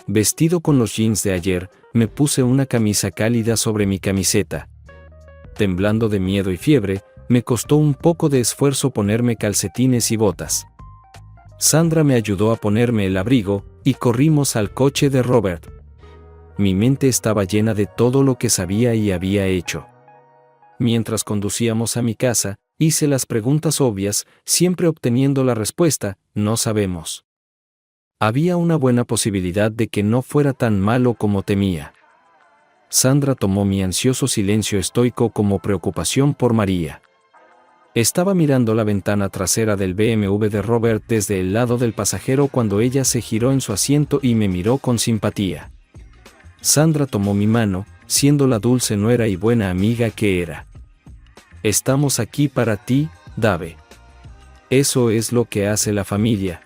Vestido con los jeans de ayer, me puse una camisa cálida sobre mi camiseta. Temblando de miedo y fiebre, me costó un poco de esfuerzo ponerme calcetines y botas. Sandra me ayudó a ponerme el abrigo, y corrimos al coche de Robert. Mi mente estaba llena de todo lo que sabía y había hecho. Mientras conducíamos a mi casa, hice las preguntas obvias, siempre obteniendo la respuesta, no sabemos. Había una buena posibilidad de que no fuera tan malo como temía. Sandra tomó mi ansioso silencio estoico como preocupación por María. Estaba mirando la ventana trasera del BMW de Robert desde el lado del pasajero cuando ella se giró en su asiento y me miró con simpatía. Sandra tomó mi mano, siendo la dulce nuera y buena amiga que era. Estamos aquí para ti, Dave. Eso es lo que hace la familia.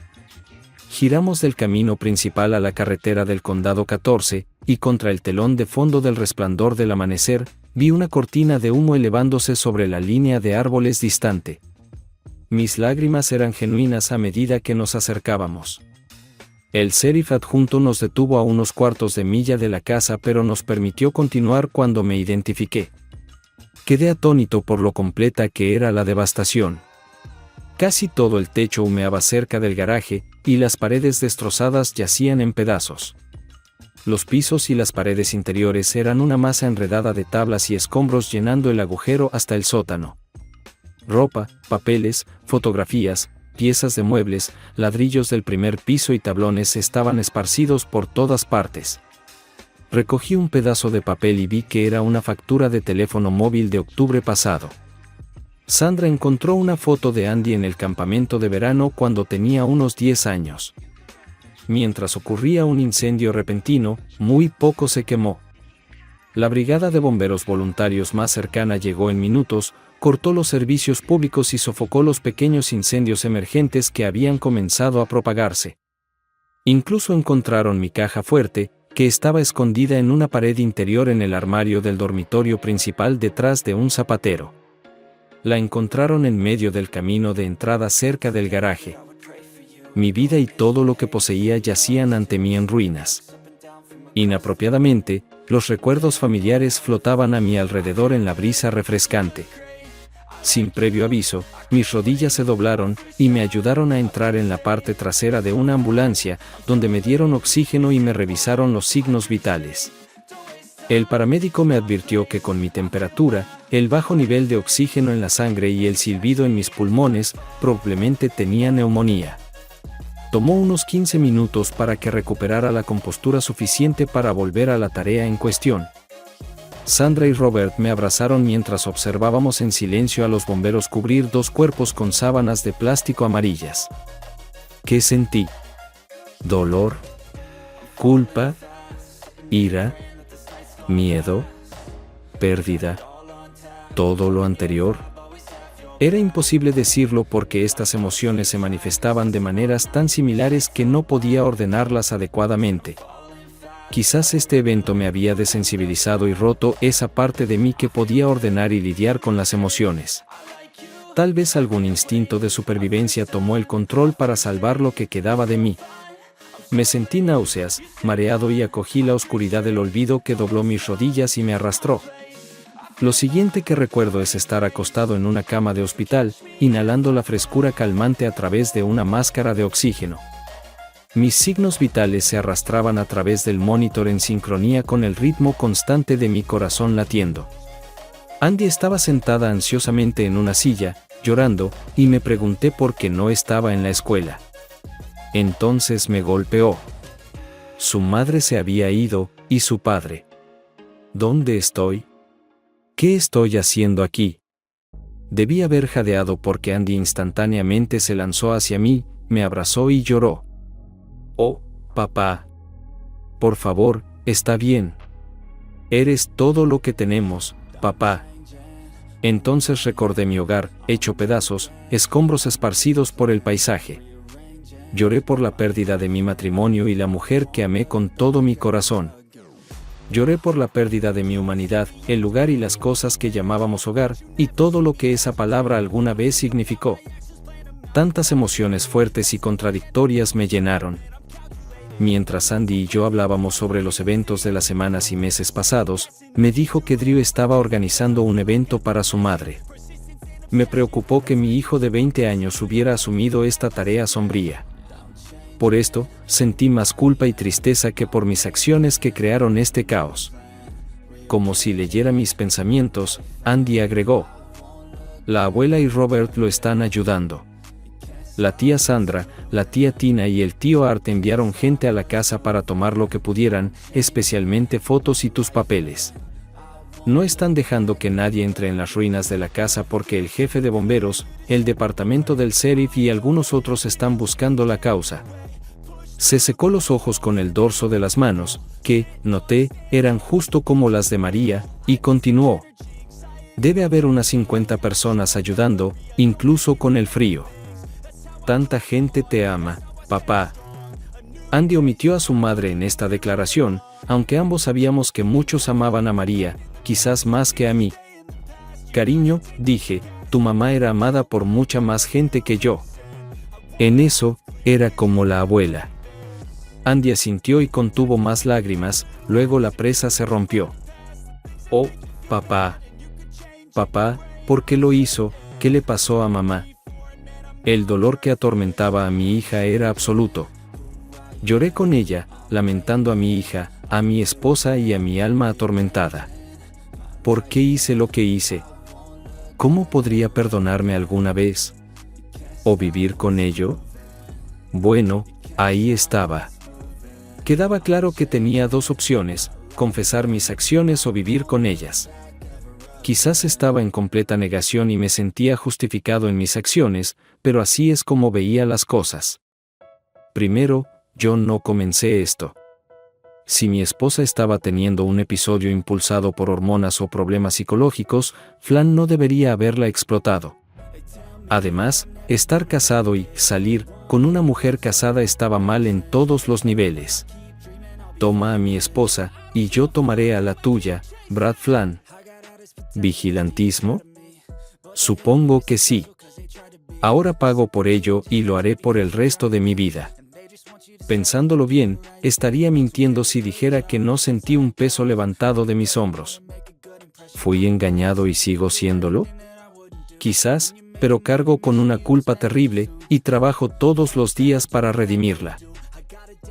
Giramos del camino principal a la carretera del Condado 14, y contra el telón de fondo del resplandor del amanecer, vi una cortina de humo elevándose sobre la línea de árboles distante. Mis lágrimas eran genuinas a medida que nos acercábamos. El sheriff adjunto nos detuvo a unos cuartos de milla de la casa, pero nos permitió continuar cuando me identifiqué. Quedé atónito por lo completa que era la devastación. Casi todo el techo humeaba cerca del garaje, y las paredes destrozadas yacían en pedazos. Los pisos y las paredes interiores eran una masa enredada de tablas y escombros llenando el agujero hasta el sótano. Ropa, papeles, fotografías, piezas de muebles, ladrillos del primer piso y tablones estaban esparcidos por todas partes. Recogí un pedazo de papel y vi que era una factura de teléfono móvil de octubre pasado. Sandra encontró una foto de Andy en el campamento de verano cuando tenía unos 10 años. Mientras ocurría un incendio repentino, muy poco se quemó. La brigada de bomberos voluntarios más cercana llegó en minutos, cortó los servicios públicos y sofocó los pequeños incendios emergentes que habían comenzado a propagarse. Incluso encontraron mi caja fuerte, que estaba escondida en una pared interior en el armario del dormitorio principal detrás de un zapatero. La encontraron en medio del camino de entrada cerca del garaje. Mi vida y todo lo que poseía yacían ante mí en ruinas. Inapropiadamente, los recuerdos familiares flotaban a mi alrededor en la brisa refrescante. Sin previo aviso, mis rodillas se doblaron y me ayudaron a entrar en la parte trasera de una ambulancia, donde me dieron oxígeno y me revisaron los signos vitales. El paramédico me advirtió que con mi temperatura, el bajo nivel de oxígeno en la sangre y el silbido en mis pulmones, probablemente tenía neumonía. Tomó unos 15 minutos para que recuperara la compostura suficiente para volver a la tarea en cuestión. Sandra y Robert me abrazaron mientras observábamos en silencio a los bomberos cubrir 2 cuerpos con sábanas de plástico amarillas. ¿Qué sentí? ¿Dolor? ¿Culpa? ¿Ira? ¿Miedo? ¿Pérdida? ¿Todo lo anterior? Era imposible decirlo porque estas emociones se manifestaban de maneras tan similares que no podía ordenarlas adecuadamente. Quizás este evento me había desensibilizado y roto esa parte de mí que podía ordenar y lidiar con las emociones. Tal vez algún instinto de supervivencia tomó el control para salvar lo que quedaba de mí. Me sentí náuseas, mareado y acogí la oscuridad del olvido que dobló mis rodillas y me arrastró. Lo siguiente que recuerdo es estar acostado en una cama de hospital, inhalando la frescura calmante a través de una máscara de oxígeno. Mis signos vitales se arrastraban a través del monitor en sincronía con el ritmo constante de mi corazón latiendo. Andy estaba sentada ansiosamente en una silla, llorando, y me pregunté por qué no estaba en la escuela. Entonces me golpeó. Su madre se había ido, y su padre. ¿Dónde estoy? ¿Qué estoy haciendo aquí? Debí haber jadeado porque Andy instantáneamente se lanzó hacia mí, me abrazó y lloró. Oh, papá. Por favor, está bien. Eres todo lo que tenemos, papá. Entonces recordé mi hogar, hecho pedazos, escombros esparcidos por el paisaje. Lloré por la pérdida de mi matrimonio y la mujer que amé con todo mi corazón. Lloré por la pérdida de mi humanidad, el lugar y las cosas que llamábamos hogar, y todo lo que esa palabra alguna vez significó. Tantas emociones fuertes y contradictorias me llenaron. Mientras Andy y yo hablábamos sobre los eventos de las semanas y meses pasados, me dijo que Drew estaba organizando un evento para su madre. Me preocupó que mi hijo de 20 años hubiera asumido esta tarea sombría. Por esto, sentí más culpa y tristeza que por mis acciones que crearon este caos. Como si leyera mis pensamientos, Andy agregó: la abuela y Robert lo están ayudando. La tía Sandra, la tía Tina y el tío Art enviaron gente a la casa para tomar lo que pudieran, especialmente fotos y tus papeles. No están dejando que nadie entre en las ruinas de la casa porque el jefe de bomberos, el departamento del sheriff y algunos otros están buscando la causa. Se secó los ojos con el dorso de las manos, que, noté, eran justo como las de María, y continuó: debe haber unas 50 personas ayudando, incluso con el frío. Tanta gente te ama, papá. Andy omitió a su madre en esta declaración, aunque ambos sabíamos que muchos amaban a María, quizás más que a mí. Cariño, dije, tu mamá era amada por mucha más gente que yo. En eso, era como la abuela. Andy asintió y contuvo más lágrimas, luego la presa se rompió. Oh, papá. Papá, ¿por qué lo hizo? ¿Qué le pasó a mamá? El dolor que atormentaba a mi hija era absoluto. Lloré con ella, lamentando a mi hija, a mi esposa y a mi alma atormentada. ¿Por qué hice lo que hice? ¿Cómo podría perdonarme alguna vez? ¿O vivir con ello? Bueno, ahí estaba. Quedaba claro que tenía dos opciones: confesar mis acciones o vivir con ellas. Quizás estaba en completa negación y me sentía justificado en mis acciones, pero así es como veía las cosas. Primero, yo no comencé esto. Si mi esposa estaba teniendo un episodio impulsado por hormonas o problemas psicológicos, Flan no debería haberla explotado. Además, estar casado y salir con una mujer casada estaba mal en todos los niveles. Toma a mi esposa, y yo tomaré a la tuya, Brad Flan. ¿Vigilantismo? Supongo que sí. Ahora pago por ello y lo haré por el resto de mi vida. Pensándolo bien, estaría mintiendo si dijera que no sentí un peso levantado de mis hombros. ¿Fui engañado y sigo siéndolo? Quizás, pero cargo con una culpa terrible, y trabajo todos los días para redimirla.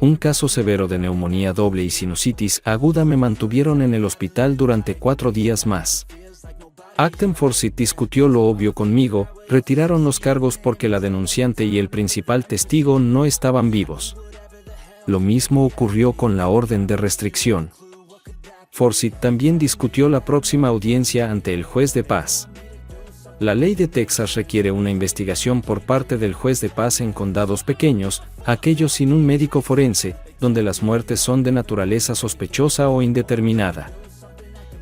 Un caso severo de neumonía doble y sinusitis aguda me mantuvieron en el hospital durante 4 días más. Acton Forsyth discutió lo obvio conmigo, retiraron los cargos porque la denunciante y el principal testigo no estaban vivos. Lo mismo ocurrió con la orden de restricción. Forsyth también discutió la próxima audiencia ante el juez de paz. La ley de Texas requiere una investigación por parte del juez de paz en condados pequeños, aquellos sin un médico forense, donde las muertes son de naturaleza sospechosa o indeterminada.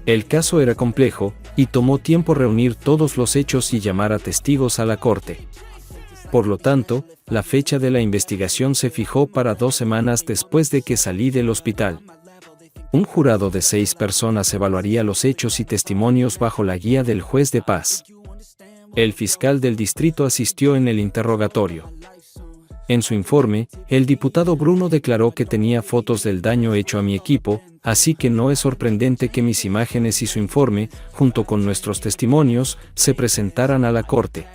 El caso era complejo, y tomó tiempo reunir todos los hechos y llamar a testigos a la corte. Por lo tanto, la fecha de la investigación se fijó para 2 semanas después de que salí del hospital. Un jurado de 6 personas evaluaría los hechos y testimonios bajo la guía del juez de paz. El fiscal del distrito asistió en el interrogatorio. En su informe, el diputado Bruno declaró que tenía fotos del daño hecho a mi equipo, así que no es sorprendente que mis imágenes y su informe, junto con nuestros testimonios, se presentaran a la corte.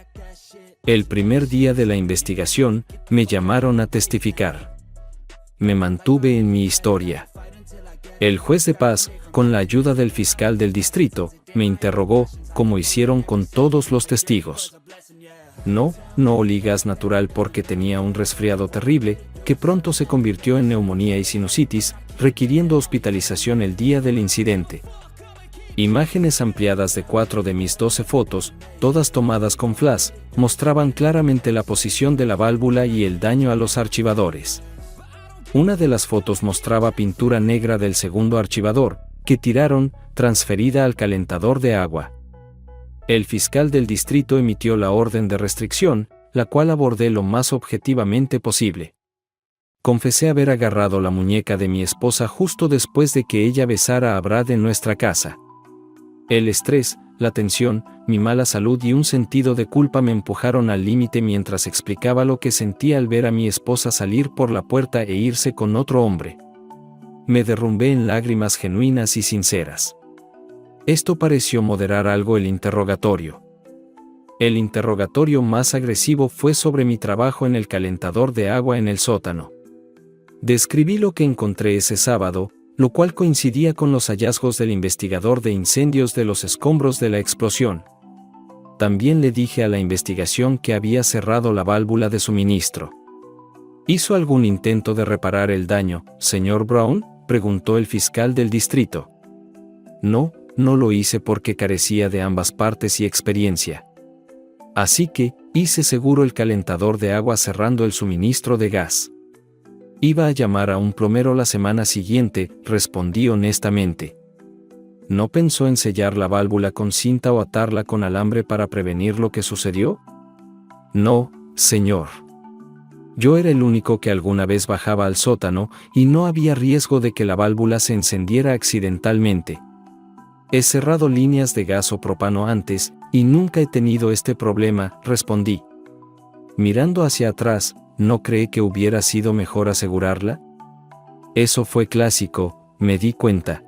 El primer día de la investigación, me llamaron a testificar. Me mantuve en mi historia. El juez de paz, con la ayuda del fiscal del distrito, me interrogó, como hicieron con todos los testigos. No olí gas natural porque tenía un resfriado terrible, que pronto se convirtió en neumonía y sinusitis, requiriendo hospitalización el día del incidente. Imágenes ampliadas de 4 de mis 12 fotos, todas tomadas con flash, mostraban claramente la posición de la válvula y el daño a los archivadores. Una de las fotos mostraba pintura negra del segundo archivador, que tiraron, transferida al calentador de agua. El fiscal del distrito emitió la orden de restricción, la cual abordé lo más objetivamente posible. Confesé haber agarrado la muñeca de mi esposa justo después de que ella besara a Brad en nuestra casa. El estrés, la tensión, mi mala salud y un sentido de culpa me empujaron al límite mientras explicaba lo que sentía al ver a mi esposa salir por la puerta e irse con otro hombre. Me derrumbé en lágrimas genuinas y sinceras. Esto pareció moderar algo el interrogatorio. El interrogatorio más agresivo fue sobre mi trabajo en el calentador de agua en el sótano. Describí lo que encontré ese sábado, lo cual coincidía con los hallazgos del investigador de incendios de los escombros de la explosión. También le dije a la investigación que había cerrado la válvula de suministro. ¿Hizo algún intento de reparar el daño, señor Brown?, preguntó el fiscal del distrito. No, no lo hice porque carecía de ambas partes y experiencia. Así que, hice seguro el calentador de agua cerrando el suministro de gas. Iba a llamar a un plomero la semana siguiente, respondí honestamente. ¿No pensó en sellar la válvula con cinta o atarla con alambre para prevenir lo que sucedió? No, señor. Yo era el único que alguna vez bajaba al sótano y no había riesgo de que la válvula se encendiera accidentalmente. He cerrado líneas de gas o propano antes y nunca he tenido este problema, respondí. Mirando hacia atrás, ¿no cree que hubiera sido mejor asegurarla? Eso fue clásico, me di cuenta.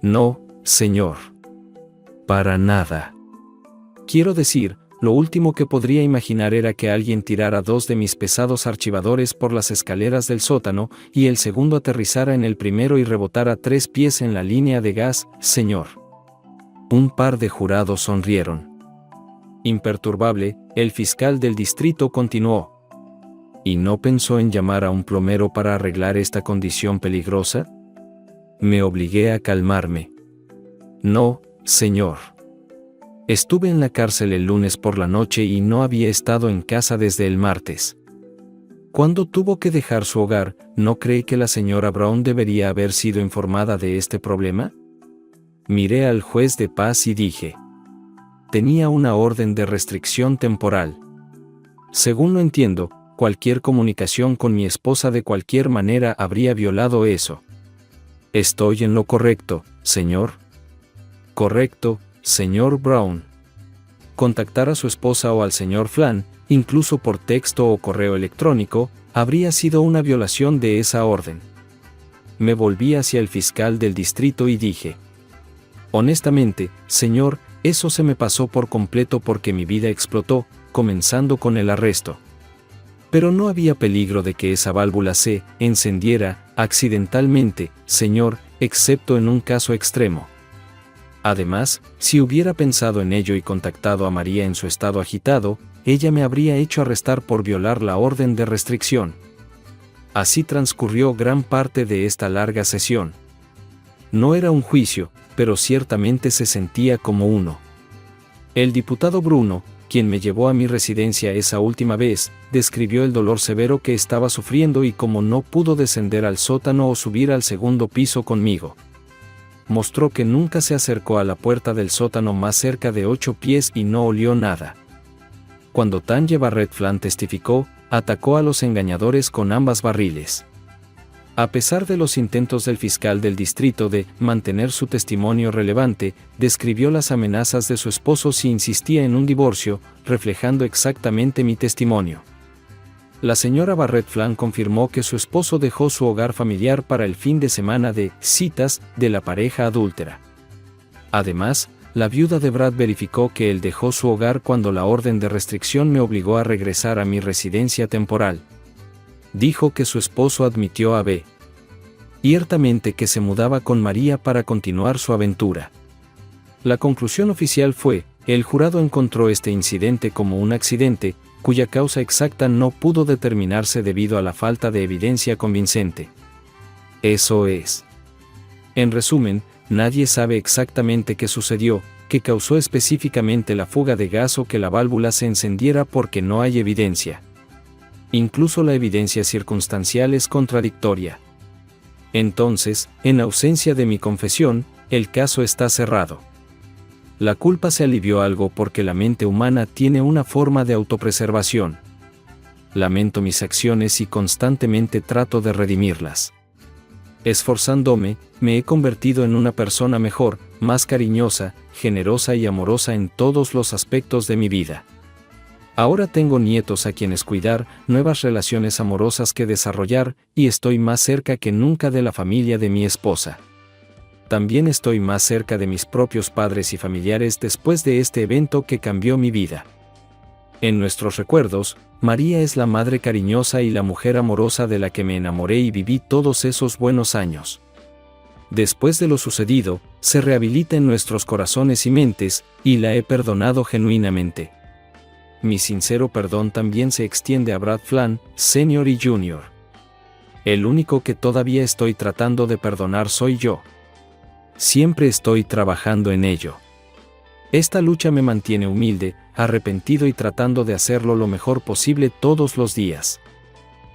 No, señor. Para nada. Quiero decir, lo último que podría imaginar era que alguien tirara 2 de mis pesados archivadores por las escaleras del sótano y el segundo aterrizara en el primero y rebotara 3 pies en la línea de gas, señor. Un par de jurados sonrieron. Imperturbable, el fiscal del distrito continuó. ¿Y no pensó en llamar a un plomero para arreglar esta condición peligrosa? Me obligué a calmarme. No, señor. Estuve en la cárcel el lunes por la noche y no había estado en casa desde el martes. Cuando tuvo que dejar su hogar, ¿no cree que la señora Brown debería haber sido informada de este problema? Miré al juez de paz y dije. Tenía una orden de restricción temporal. Según lo entiendo, cualquier comunicación con mi esposa de cualquier manera habría violado eso. ¿Estoy en lo correcto, señor? Correcto, señor Brown. Contactar a su esposa o al señor Flan, incluso por texto o correo electrónico, habría sido una violación de esa orden. Me volví hacia el fiscal del distrito y dije. Honestamente, señor, eso se me pasó por completo porque mi vida explotó, comenzando con el arresto. Pero no había peligro de que esa válvula se encendiera accidentalmente, señor, excepto en un caso extremo. Además, si hubiera pensado en ello y contactado a María en su estado agitado, ella me habría hecho arrestar por violar la orden de restricción. Así transcurrió gran parte de esta larga sesión. No era un juicio, pero ciertamente se sentía como uno. El diputado Bruno, quien me llevó a mi residencia esa última vez, describió el dolor severo que estaba sufriendo y cómo no pudo descender al sótano o subir al segundo piso conmigo. Mostró que nunca se acercó a la puerta del sótano más cerca de 8 pies y no olió nada. Cuando Tanya Barrett Flan testificó, atacó a los engañadores con ambas barriles. A pesar de los intentos del fiscal del distrito de mantener su testimonio relevante, describió las amenazas de su esposo si insistía en un divorcio, reflejando exactamente mi testimonio. La señora Barrett Flan confirmó que su esposo dejó su hogar familiar para el fin de semana de citas de la pareja adúltera. Además, la viuda de Brad verificó que él dejó su hogar cuando la orden de restricción me obligó a regresar a mi residencia temporal. Dijo que su esposo admitió abiertamente que se mudaba con María para continuar su aventura. La conclusión oficial fue, el jurado encontró este incidente como un accidente, cuya causa exacta no pudo determinarse debido a la falta de evidencia convincente. Eso es. En resumen, nadie sabe exactamente qué sucedió, qué causó específicamente la fuga de gas o que la válvula se encendiera porque no hay evidencia. Incluso la evidencia circunstancial es contradictoria. Entonces, en ausencia de mi confesión, el caso está cerrado. La culpa se alivió algo porque la mente humana tiene una forma de autopreservación. Lamento mis acciones y constantemente trato de redimirlas. Esforzándome, me he convertido en una persona mejor, más cariñosa, generosa y amorosa en todos los aspectos de mi vida. Ahora tengo nietos a quienes cuidar, nuevas relaciones amorosas que desarrollar, y estoy más cerca que nunca de la familia de mi esposa. También estoy más cerca de mis propios padres y familiares después de este evento que cambió mi vida. En nuestros recuerdos, María es la madre cariñosa y la mujer amorosa de la que me enamoré y viví todos esos buenos años. Después de lo sucedido, se rehabilita en nuestros corazones y mentes, y la he perdonado genuinamente. Mi sincero perdón también se extiende a Brad Flan, Sr. y Jr. El único que todavía estoy tratando de perdonar soy yo. Siempre estoy trabajando en ello. Esta lucha me mantiene humilde, arrepentido y tratando de hacerlo lo mejor posible todos los días.